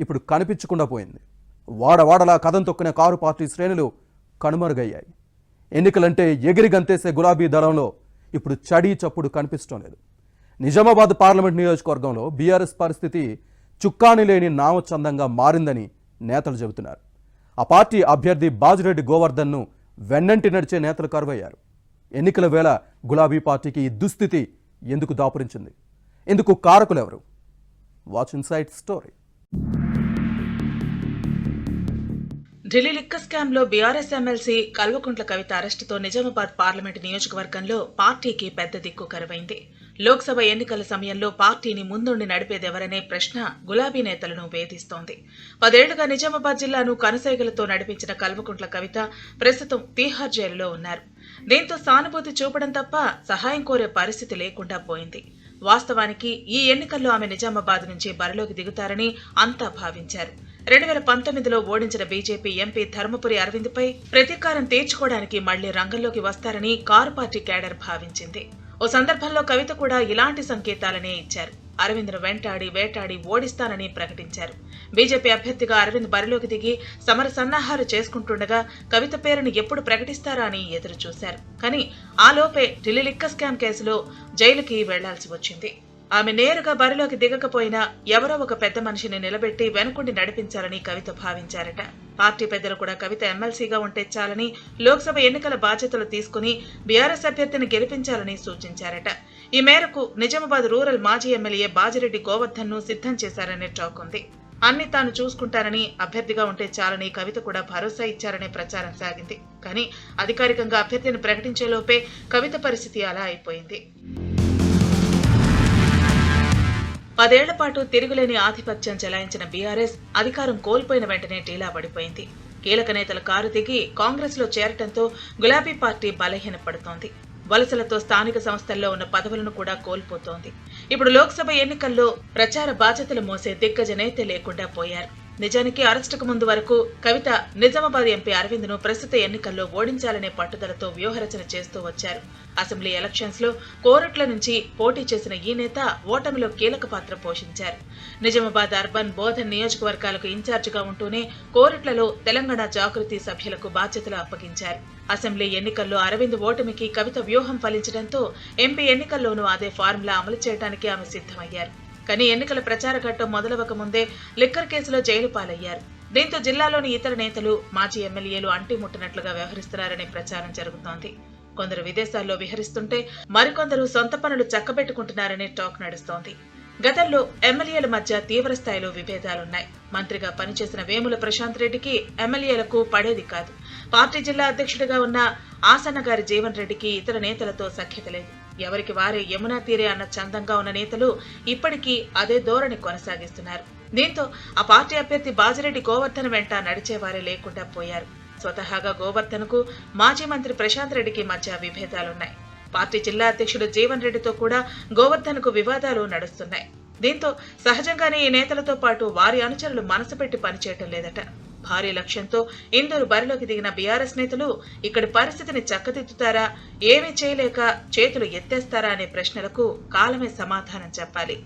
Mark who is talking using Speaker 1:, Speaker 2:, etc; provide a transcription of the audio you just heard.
Speaker 1: ఇప్పుడు కనిపించకుండా పోయింది. వాడవాడలా కథం తొక్కిన కారు పార్టీ శ్రేణులు కనుమరుగయ్యాయి. ఎన్నికలంటే ఎగిరి గంతేసే గులాబీ దళంలో ఇప్పుడు చడీ చప్పుడు కనిపించడం లేదు. నిజామాబాద్ పార్లమెంట్ నియోజకవర్గంలో బీఆర్ఎస్ పరిస్థితి చుక్కాని లేని నామచందంగా మారిందని నేతలు చెబుతున్నారు. ఆ పార్టీ అభ్యర్థి బాజిరెడ్డి గోవర్ధన్ను వెన్నంటి నడిచే నేతలు కరువయ్యారు. ఎన్నికల వేళ గులాబీ పార్టీకి ఈ దుస్థితి ఎందుకు దాపురించింది? ఇందుకు కారకులెవరు? Watch inside story.
Speaker 2: Delhi liquor scam లో బీఆర్ఎస్ ఎమ్మెల్సీ కల్వకుంట్ల కవిత అరెస్టుతో నిజామాబాద్ పార్లమెంటు నియోజకవర్గంలో పార్టీకి పెద్ద దిక్కు కరువైంది. లోక్సభ ఎన్నికల సమయంలో పార్టీని ముందుండి నడిపేదెవరనే ప్రశ్న గులాబీ నేతలను వేధిస్తోంది. 10 ఏళ్లుగా నిజామాబాద్ జిల్లాను కనుసైగలతో నడిపించిన కల్వకుంట్ల కవిత ప్రస్తుతం తీహార్ జైలులో ఉన్నారు. దీంతో సానుభూతి చూపడం తప్ప సహాయం కోరే పరిస్థితి లేకుండా పోయింది. వాస్తవానికి ఈ ఎన్నికల్లో ఆమె నిజామాబాద్ నుంచి బరిలోకి దిగుతారని అంతా భావించారు. 2019లో ఓడించిన బీజేపీ ఎంపీ ధర్మపురి అరవింద్పై ప్రతీకారం తీర్చుకోవడానికి మళ్లీ రంగంలోకి వస్తారని కారు పార్టీ క్యాడర్ భావించింది. ఓ సందర్భంలో కవిత కూడా ఇలాంటి సంకేతాలనే ఇచ్చారు. అరవింద్ను వెంటాడి వేటాడి ఓడిస్తానని ప్రకటించారు. బీజేపీ అభ్యర్థిగా అరవింద్ బరిలోకి దిగి సమర సన్నాహాలు చేసుకుంటుండగా కవిత పేరును ఎప్పుడు ప్రకటిస్తారా అని ఎదురు చూశారు. కానీ ఆలోపే ఢిల్లీ లిక్కర్ స్కామ్ కేసులో జైలుకి వెళ్లాల్సి వచ్చింది. ఆమె నేరుగా బరిలోకి దిగకపోయినా ఎవరో ఒక పెద్ద మనిషిని నిలబెట్టి వెనుకుండి నడిపించాలని కవిత భావించారట. పార్టీ పెద్దలు కూడా కవిత ఎమ్మెల్సీగా ఉంటే చాలని, లోక్సభ ఎన్నికల బాధ్యతలు తీసుకుని బీఆర్ఎస్ అభ్యర్థిని గెలిపించాలని సూచించారట. ఈ మేరకు నిజామాబాద్ రూరల్ మాజీ ఎమ్మెల్యే బాజిరెడ్డి గోవర్ధన్ను సిద్ధం చేశారనే టాక్ ఉంది. అన్ని తాను చూసుకుంటానని, అభ్యర్థిగా ఉంటే చాలని కవిత కూడా భరోసా ఇచ్చారనే ప్రచారం సాగింది. కానీ అధికారికంగా అభ్యర్థిని ప్రకటించేలోపే కవిత పరిస్థితి అలా అయిపోయింది. 10 ఏళ్ల పాటు తిరుగులేని ఆధిపత్యం చెలాయించిన బీఆర్ఎస్ అధికారం కోల్పోయిన వెంటనే ఢీలా పడిపోయింది. కీలక నేతల కారు దిగి కాంగ్రెస్ లో చేరటంతో గులాబీ పార్టీ బలహీనపడుతోంది. వలసలతో స్థానిక సంస్థల్లో ఉన్న పదవులను కూడా కోల్పోతోంది. ఇప్పుడు లోక్సభ ఎన్నికల్లో ప్రచార బాధ్యతలు మోసే దిగ్గజ నేత లేకుండా పోయారు. నిజానికి అరెస్టుకు ముందు వరకు కవిత నిజామాబాద్ ఎంపీ అరవింద్ను ప్రస్తుత ఎన్నికల్లో ఓడించాలనే పట్టుదలతో వ్యూహరచన చేస్తూ వచ్చారు. అసెంబ్లీ ఎలక్షన్స్ లో కోరుట్ల నుంచి పోటీ చేసిన ఈ నేత ఓటమిలో కీలక పాత్ర పోషించారు. నిజామాబాద్ అర్బన్ బోధన్ నియోజకవర్గాలకు ఇన్ఛార్జిగా ఉంటూనే కోరుట్లలో తెలంగాణ జాగృతి సభ్యులకు బాధ్యతలు అప్పగించారు. అసెంబ్లీ ఎన్నికల్లో అరవింద్ ఓటమికి కవిత వ్యూహం ఫలించడంతో ఎంపీ ఎన్నికల్లోనూ అదే ఫార్ములా అమలు చేయడానికి ఆమె సిద్ధమయ్యారు. కానీ ఎన్నికల ప్రచార ఘట్టం మొదలవక ముందే లిక్కర్ కేసులో జైలు పాలయ్యారు. దీంతో జిల్లాలోని ఇతర నేతలు, మాజీ ఎమ్మెల్యేలు అంటిముట్టనట్లుగా వ్యవహరిస్తున్నారనే ప్రచారం జరుగుతోంది. కొందరు విదేశాల్లో విహరిస్తుంటే మరికొందరు సొంత పనులు చక్కబెట్టుకుంటున్నారనే టాక్ నడుస్తోంది. గతంలో ఎమ్మెల్యేల మధ్య తీవ్ర స్థాయిలో విభేదాలున్నాయి. మంత్రిగా పనిచేసిన వేముల ప్రశాంత్ రెడ్డికి ఎమ్మెల్యేలకు పడేది కాదు. పార్టీ జిల్లా అధ్యక్షుడిగా ఉన్న ఆసన్నగారి జీవన్ రెడ్డికి ఇతర నేతలతో సఖ్యత లేదు. ఎవరికి వారే యమునా తీరే అన్న చందంగా ఉన్న నేతలు ఇప్పటికీ అదే ధోరణి కొనసాగిస్తున్నారు. దీంతో ఆ పార్టీ అభ్యర్థి బాజిరెడ్డి గోవర్ధన్ వెంట నడిచేవారే లేకుండా పోయారు. స్వతహాగా గోవర్ధన్కు మాజీ మంత్రి ప్రశాంత్ రెడ్డికి మధ్య విభేదాలున్నాయి. పార్టీ జిల్లా అధ్యక్షుడు జీవన్ రెడ్డితో కూడా గోవర్ధన్కు వివాదాలు నడుస్తున్నాయి. దీంతో సహజంగానే ఈ నేతలతో పాటు వారి అనుచరులు మనసు పెట్టి పనిచేయటం లేదట. భారీ లక్ష్యంతో ఇందూరు బరిలోకి దిగిన బీఆర్ఎస్ నేతలు ఇక్కడి పరిస్థితిని చక్కదిద్దుతారా, ఏమీ చేయలేక చేతులు ఎత్తేస్తారా అనే ప్రశ్నలకు కాలమే సమాధానం చెప్పాలి.